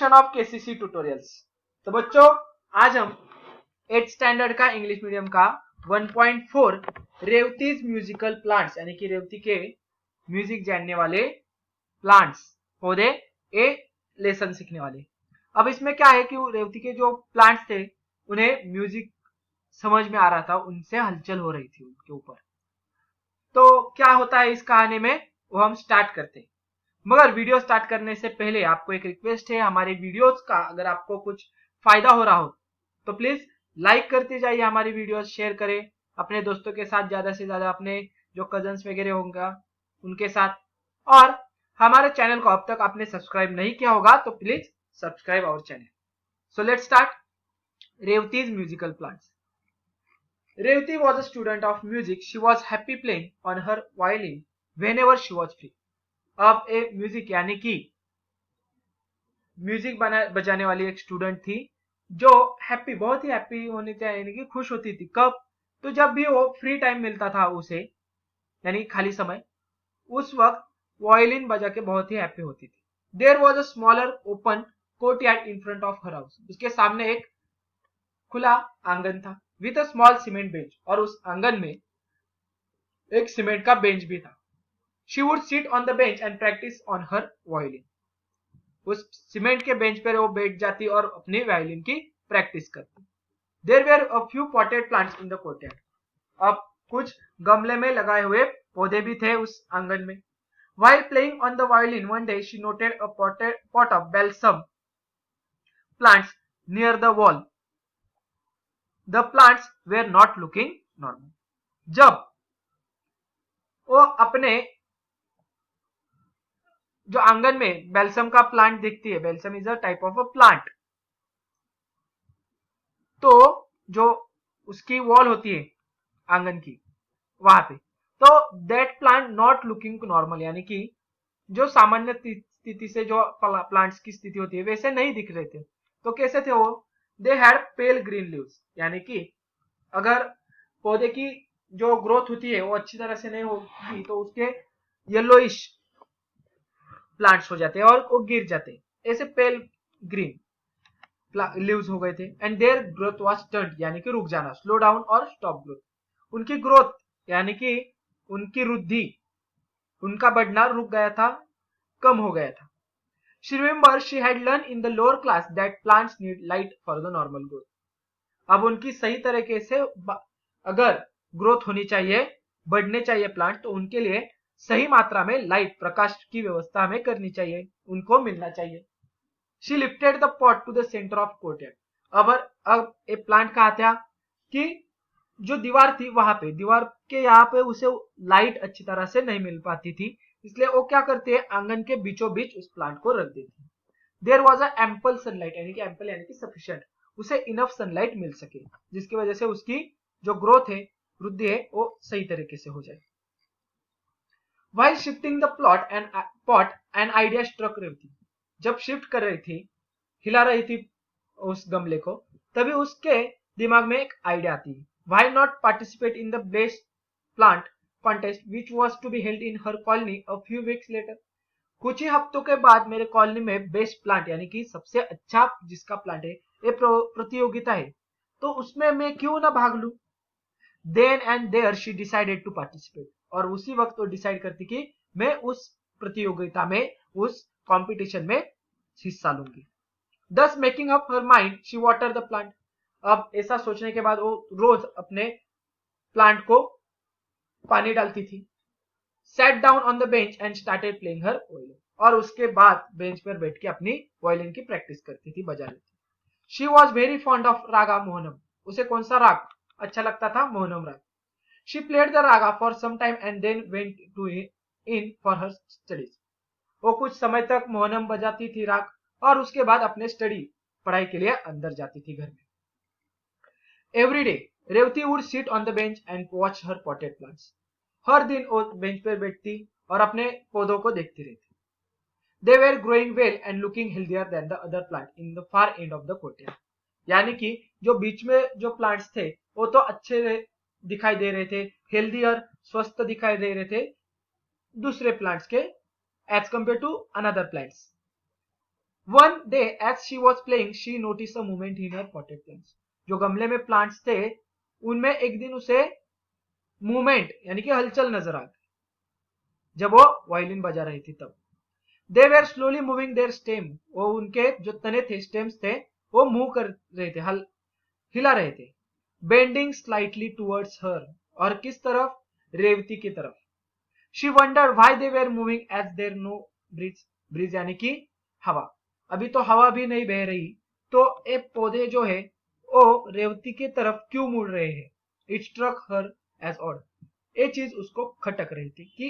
Session of KCC tutorials. तो बच्चों आज हम 8th स्टैंडर्ड का इंग्लिश मीडियम का 1.4 रेवतीज म्यूजिकल प्लांट्स यानी कि रेवती के म्यूजिक जानने वाले प्लांट्स पौधे ए लेसन सीखने वाले। अब इसमें क्या है कि रेवती के जो प्लांट्स थे उन्हें म्यूजिक समझ में आ रहा था, उनसे हलचल हो रही थी उनके ऊपर। तो क्या होता है इस कहानी में वो हम स्टार्ट करते हैं। मगर वीडियो स्टार्ट करने से पहले आपको एक रिक्वेस्ट है, हमारे वीडियोस का अगर आपको कुछ फायदा हो रहा हो तो प्लीज लाइक करते जाइए, हमारी वीडियोस शेयर करें अपने दोस्तों के साथ, ज्यादा से ज्यादा अपने जो कजन्स वगैरह होंगे उनके साथ। और हमारे चैनल को अब तक आपने सब्सक्राइब नहीं किया होगा तो please subscribe our channel. So let's start Revati's musical plants. Revati was a student of music. She was happy playing on her violin whenever she was free. अब ए म्यूजिक यानी कि म्यूजिक बजाने वाली एक स्टूडेंट थी जो हैप्पी, बहुत ही हैप्पी होनी चाहिए यानी कि खुश होती थी। कब? तो जब भी वो फ्री टाइम मिलता था उसे, यानी खाली समय, उस वक्त वायलिन बजा के बहुत ही हैप्पी होती थी। There was a smaller open courtyard in front of her house. उसके सामने एक खुला आंगन था with a small cement bench, और उस आंगन में एक सीमेंट का बेंच भी था। She would sit on the bench and practice on her violin. उस सीमेंट के बेंच पर वो बैठ जाती और अपनी वायलिन की प्रैक्टिस करती। There were a few potted plants in the courtyard. अब कुछ गमले में लगाए हुए पौधे भी थे उस आंगन में। While playing on the violin one day, she noted a pot of balsam plants near the wall. The plants were not looking normal. जब वो अपने जो आंगन में बेल्सम का प्लांट देखती है, balsam is a type of a plant, तो जो उसकी वॉल होती है आंगन की वहां पे, तो that plant not looking normal, यानी कि जो सामान्य स्थिति से जो प्लांट्स की स्थिति होती है वैसे नहीं दिख रहे थे। तो कैसे थे वो? They had pale green leaves, यानी कि अगर पौधे की जो ग्रोथ होती है वो अच्छी तरह से नहीं होगी तो उसके येलोइश प्लांट्स हो जाते हैं और वो गिर जाते हैं, ऐसे पेल ग्रीन लीव्स हो गए थे। And their growth was stunt, यानी कि रुक जाना, स्लो डाउन और स्टॉप ग्रोथ। उनकी ग्रोथ यानी कि उनकी वृद्धि, उनका बढ़ना रुक गया था, कम हो गया था। She remembered she had learned in the lower class that plants need light for the normal growth. अब उनकी सही तरीके से अगर ग्रोथ होनी चाहिए, बढ़ने चाहिए प्लांट, तो उनके लिए सही मात्रा में लाइट, प्रकाश की व्यवस्था हमें करनी चाहिए, उनको मिलना चाहिए। She lifted the pot to the center of courtyard. अब एक प्लांट कहा था कि जो दीवार थी वहां पे, दीवार के यहाँ पे उसे लाइट अच्छी तरह से नहीं मिल पाती थी, इसलिए वो क्या करते हैं, आंगन के बीचों बीच उस प्लांट को रख देते हैं। There was a ample sunlight, यानी कि एम्पल यानी कि सफिशिएंट, उसे इनफ सनलाइट मिल सके जिसकी वजह से उसकी जो ग्रोथ है, वृद्धि है, वो सही तरीके से हो जाए। While shifting the pot, an idea struck Revati. जब शिफ्ट कर रही थी, हिला रही थी उस गमले को, तभी उसके दिमाग में एक आइडिया आती है। Why not participate in the best plant contest which was to be held in her colony a few weeks later? कुछ ही हफ्तों के बाद मेरे कॉलोनी में बेस्ट प्लांट यानी कि सबसे अच्छा जिसका प्लांट है, ये प्रतियोगिता है, तो उसमें मैं क्यों ना भाग लूं। Then and there she decided to participate, और उसी वक्त वो डिसाइड करती कि मैं उस प्रतियोगिता में, उस कंपटीशन में हिस्सा लूंगी। Thus making up her mind, she watered the plant. अब ऐसा सोचने के बाद वो रोज अपने प्लांट को पानी डालती थी। Sat down on the bench and started playing her violin. और उसके बाद बेंच पर बैठ के अपनी वायलिन की प्रैक्टिस करती थी, बजा लेती। She was very fond of रागा मोहनम. उसे कौन सा राग अच्छा लगता था? मोहनम राग। She played the raga for some time and then went to in for her studies. वो कुछ समय तक मोहनम बजाती थी राग, और उसके बाद अपने स्टडी, पढ़ाई के लिए अंदर जाती थी घर में। Every day, Revati would sit on the bench and watch her potted plants. हर दिन वो बेंच पर बैठती और अपने पौधों को देखती रहती। They were growing well and looking healthier than the other plant in the far end of the courtyard. यानी कि जो बीच में जो प्लांट्स थे वो तो अच्छे दिखाई दे रहे थे, हेल्दी और स्वस्थ दिखाई दे रहे थे दूसरे प्लांट्स के, as compare to another plants. One day as she was playing she noticed a movement in her potted plants. जो गमले में प्लांट्स थे उनमें एक दिन उसे मूवमेंट यानी कि हलचल नजर आ गई जब वो वायलिन बजा रही थी तब. They were slowly moving their stem. वो उनके जो तने थे स्टेम्स थे वो मूव कर रहे थे, हिला रहे थे. Bending slightly towards her. और किस तरफ? रेवती की तरफ. She wondered why they were moving as there no breeze. breeze यानी कि हवा. अभी तो हवा भी नहीं बह रही तो ये पौधे जो है वो रेवती की तरफ क्यों मुड़ रहे हैं? It struck her as odd. ये चीज उसको खटक रही थी कि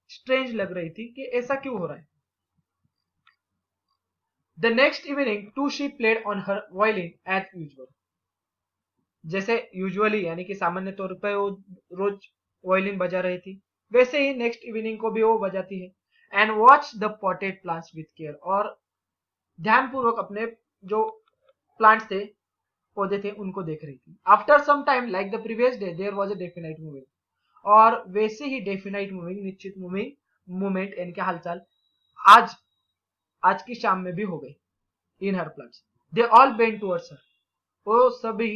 स्ट्रेंज लग रही थी कि ऐसा क्यों हो रहा है. The next evening too she played on her violin as usual. जैसे यूजुअली यानी कि सामान्य तौर पर वो रोज वायलिन बजा रही थी वैसे ही नेक्स्ट इवनिंग को भी वो बजाती है. And watch the potted plants with care. और ध्यानपूर्वक अपने जो प्लांट्स थे पौधे थे उनको देख रही थी. After some time like the previous day there was a definite moving. और वैसे ही डेफिनाइट मूविंग निश्चित मूवमेंट यानी कि हलचल आज की शाम में भी हो गई. In her plants they all bent towards her. वो सभी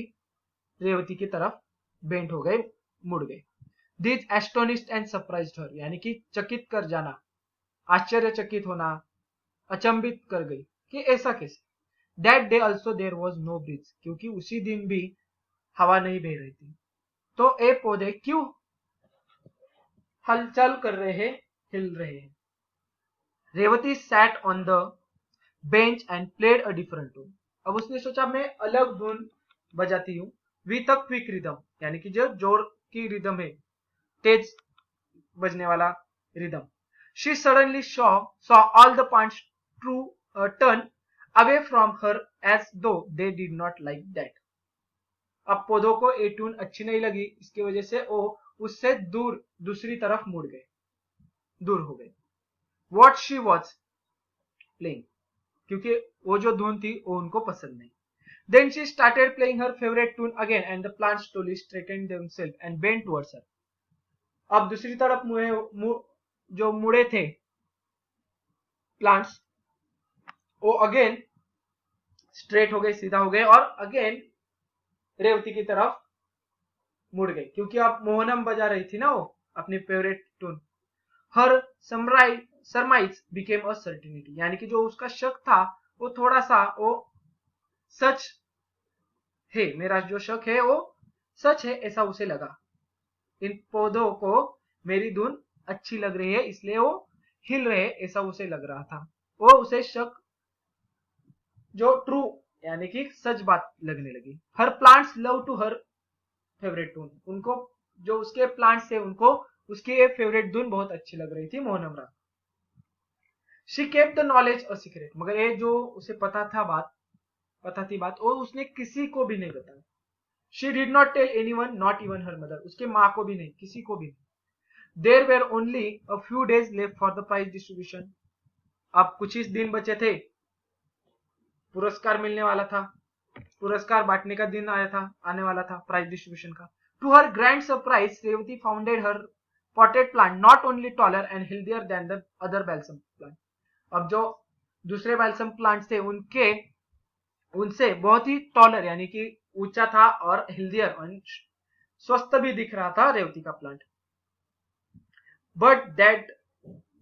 रेवती की तरफ बेंट हो गए, मुड़ गए. दिस एस्टोनिश्ड एंड सरप्राइज्ड हर यानी कि चकित कर जाना, आश्चर्यचकित होना, अचंभित कर गई कि ऐसा कैसे. That day also there was no breeze. क्योंकि उसी दिन भी हवा नहीं बह रही थी. तो ये पौधे क्यों हलचल कर रहे हैं, हिल रहे हैं. Revati sat on the bench and played a different tune. अब उसने सोचा मैं अलग धुन बजाती हूँ. विथ अ क्विक रिदम यानी कि जो जोर की रिदम है, तेज बजने वाला rhythm. She suddenly saw all the plants turn away from her as though they did not like that. अब पौधों को ये ट्यून अच्छी नहीं लगी, इसकी वजह से वो उससे दूर दूसरी तरफ मुड़ गए, दूर हो गए. What she was playing. क्योंकि वो जो धुन थी वो उनको पसंद नहीं. Then she started playing her favorite tune again and the plants slowly straightened themselves and bent towards her. अब दूसरी तरफ जो मुड़े थे प्लांट्स वो अगेन स्ट्रेट हो गए, सीधा हो गए और अगेन रेवती की तरफ मुड़ गए. क्योंकि अब मोहनम बजा रही थी ना वो अपनी favourite tune. Her surmise became a certainty यानी कि जो उसका शक था वो थोड़ा सा वो सच है. मेरा जो शक है वो सच है ऐसा उसे लगा. इन पौधों को मेरी धुन अच्छी लग रही है इसलिए वो हिल रहे ऐसा उसे लग रहा था. वो उसे शक जो ट्रू यानी कि सच बात लगने लगी. Her plants love to her favourite tune. उनको जो उसके प्लांट्स थे उनको उसकी फेवरेट धुन बहुत अच्छी लग रही थी मोहनमरा. She kept the knowledge a secret. मगर ये जो उसे पता थी बात वो उसने किसी को भी नहीं बताया. She did not tell anyone not even her mother. उसके माँ को भी नहीं, किसी को भी नहीं. There were only a few days left for the prize distribution. अब कुछ ही दिन बचे थे, पुरस्कार मिलने वाला था, पुरस्कार बांटने का दिन आने वाला था प्राइज डिस्ट्रीब्यूशन का. To her grand surprise Revati founded her potted plant not only taller and healthier than the other balsam plant. अब जो दूसरे बैल्सम प्लांट थे उनसे बहुत ही टॉलर यानी कि ऊंचा था और हेल्दियर और स्वस्थ भी दिख रहा था रेवती का plant. But that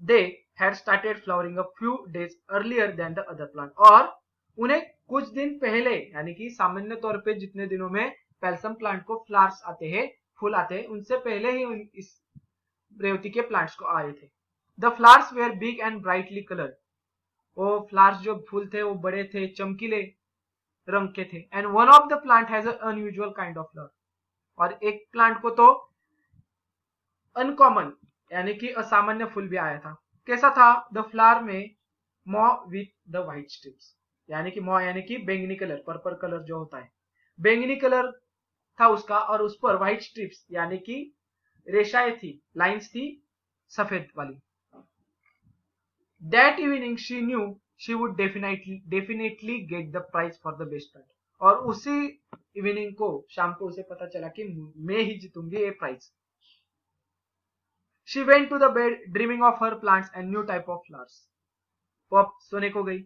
they had started flowering a few days earlier than the other plant. और उन्हें कुछ दिन पहले यानी कि सामान्य तौर पे जितने दिनों में पैल्सम प्लांट को फ्लावर्स आते हैं, फूल आते हैं, उनसे पहले ही इस रेवती के प्लांट्स को आए थे. The flowers were big and brightly coloured. वो फ्लावर्स जो फूल थे वो बड़े थे, चमकीले रंग के थे. And one of the plant has a unusual kind of flower. और एक प्लांट को तो अनकॉमन यानी कि असामान्य फूल भी आया था. कैसा था? द फ्लावर में मॉ विथ द व्हाइट स्ट्रिप्स यानी कि मॉ यानी कि बैंगनी कलर, पर्पल कलर जो होता है, बैंगनी कलर था उसका और उस पर व्हाइट स्ट्रिप्स यानी कि रेशाएं थी, लाइंस थी सफेद वाली. That evening she knew she would definitely get the prize for the best plant. और उसी इवनिंग को, शाम को उसे पता चला कि मैं ही जीतूंगी ये prize. She went to the bed dreaming of her plants and new type of flowers. वो अब सोने को गई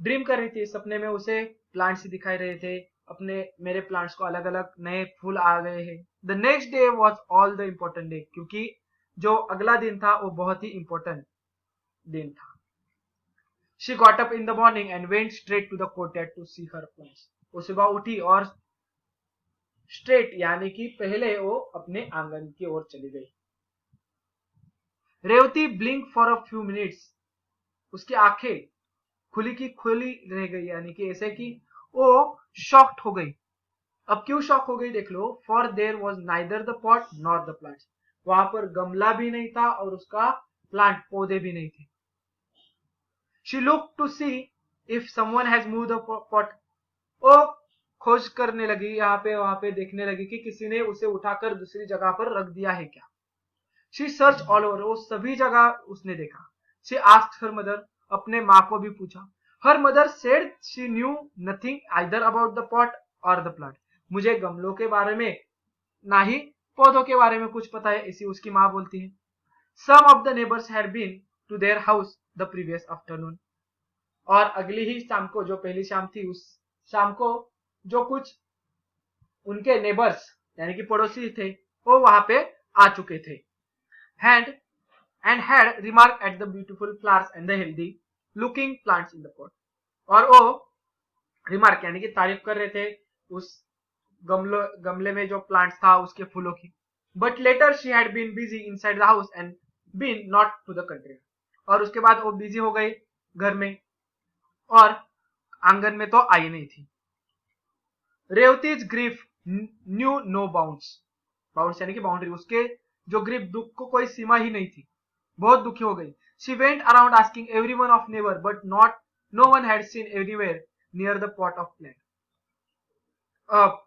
ड्रीम कर रही थी, सपने में उसे प्लांट्स दिखाई रहे थे, अपने मेरे प्लांट्स को अलग अलग नए फूल आ गए हैं। The next day was all the important day, क्योंकि जो अगला दिन था वो बहुत ही इम्पोर्टेंट दिन था। She got up in the morning and went straight to the courtyard to see her plants. वो सुबह उठी और स्ट्रेट यानी कि पहले वो अपने आंगन की ओर चली गई। Revati blink for a few minutes, उसकी आंखें खुली की खुली रह गई, यानी कि ऐसे कि वो शॉक्ड हो गई। अब क्यों शॉक हो गई देख लो, for there was neither the pot nor the plants, वहां पर गमला भी नहीं था और उसका प्लांट पौधे भी नहीं थे। She looked to see if someone has moved the pot. वो खोज करने लगी, यहाँ पे वहां पे देखने लगी कि किसी ने उसे उठाकर दूसरी जगह पर रख दिया है क्या। She searched all over, वो सभी जगह उसने देखा। She asked her mother, अपने माँ को भी पूछा। Her mother said she knew nothing either about the pot or the plant. मुझे गमलों के बारे में ना ही पौधों के बारे में कुछ पता है, ऐसी उसकी माँ बोलती है। Some of the neighbors had been to their house the previous afternoon. और अगली ही शाम को, जो पहली शाम थी, उस शाम को जो कुछ उनके नेबर्स यानी कि पड़ोसी थे वो वहां पे आ चुके थे। and had remarked at the beautiful flowers and the healthy looking plants in the pot. और वो रिमार्क यानी कि तारीफ कर रहे थे उस गमले में जो प्लांट्स था उसके फूलों की। But later she had been busy inside the house and been not to the country, और उसके बाद वो बिजी हो गई घर में और आंगन में तो आई नहीं थी। Revati's grief knew no bounds, bounds यानी कि बाउंड्री, उसके जो ग्रीफ दुख को कोई सीमा ही नहीं थी, बहुत दुखी हो गई। She went around asking everyone of neighbour but no one had seen anywhere near the pot of plant. अब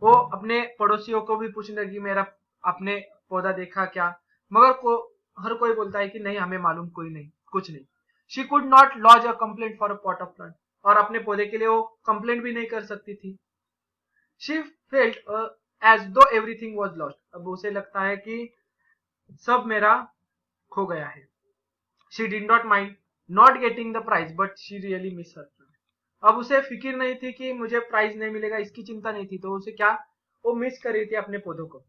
वो अपने पड़ोसियों को भी पूछने लगी, मेरा अपने पौधा देखा क्या, मगर हर कोई बोलता है कि नहीं, हमें मालूम कोई नहीं, कुछ नहीं। She could not lodge a complaint for a pot of plant, और अपने पौधे के लिए वो कंप्लेंट भी नहीं कर सकती थी। शी फेल्ट एज दो एवरीथिंग वॉज लॉस्ट, अब उसे लगता है कि सब मेरा खो गया है। She did not mind not getting the prize but she really miss her plant, अब उसे फिक्र नहीं थी कि मुझे प्राइज नहीं मिलेगा, इसकी चिंता नहीं थी, तो उसे क्या, वो मिस कर रही थी अपने पौधों को।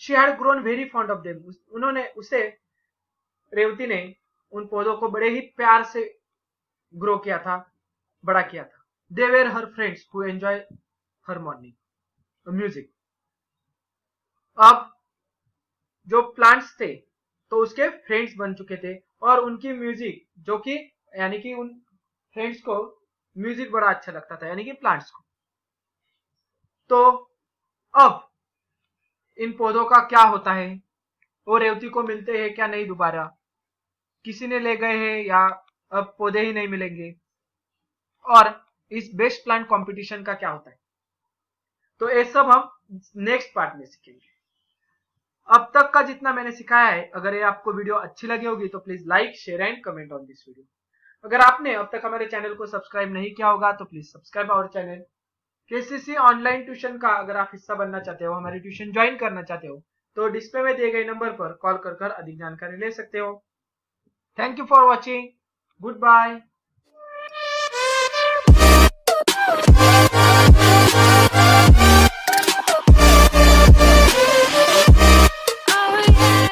She had grown very fond of them, Revati ने उन पौधों को बड़े ही प्यार से ग्रो किया था, बड़ा किया था। They were her friends who enjoy her morning music. अब जो प्लांट्स थे तो उसके फ्रेंड्स बन चुके थे, और उनकी म्यूजिक जो कि यानी कि उन फ्रेंड्स को म्यूजिक बड़ा अच्छा लगता था, यानी कि प्लांट्स को। तो अब इन पौधों का क्या होता है, वो रेवती को मिलते हैं क्या नहीं दोबारा, किसी ने ले गए हैं या अब पौधे ही नहीं मिलेंगे, और इस बेस्ट प्लांट कंपटीशन का क्या होता है, तो ये सब हम नेक्स्ट पार्ट में सीखेंगे। अब तक का जितना मैंने सिखाया है, अगर ये आपको वीडियो अच्छी लगी होगी तो please like, share and comment on this video. अगर आपने अब तक हमारे चैनल को सब्सक्राइब नहीं किया होगा तो please subscribe our channel. KCC online tuition का अगर आप हिस्सा बनना चाहते हो, हमारी ट्यूशन ज्वाइन करना चाहते हो, तो डिस्प्ले में दिए गए नंबर पर कॉल कर अधिक जानकारी ले सकते हो। Thank you for watching, good bye.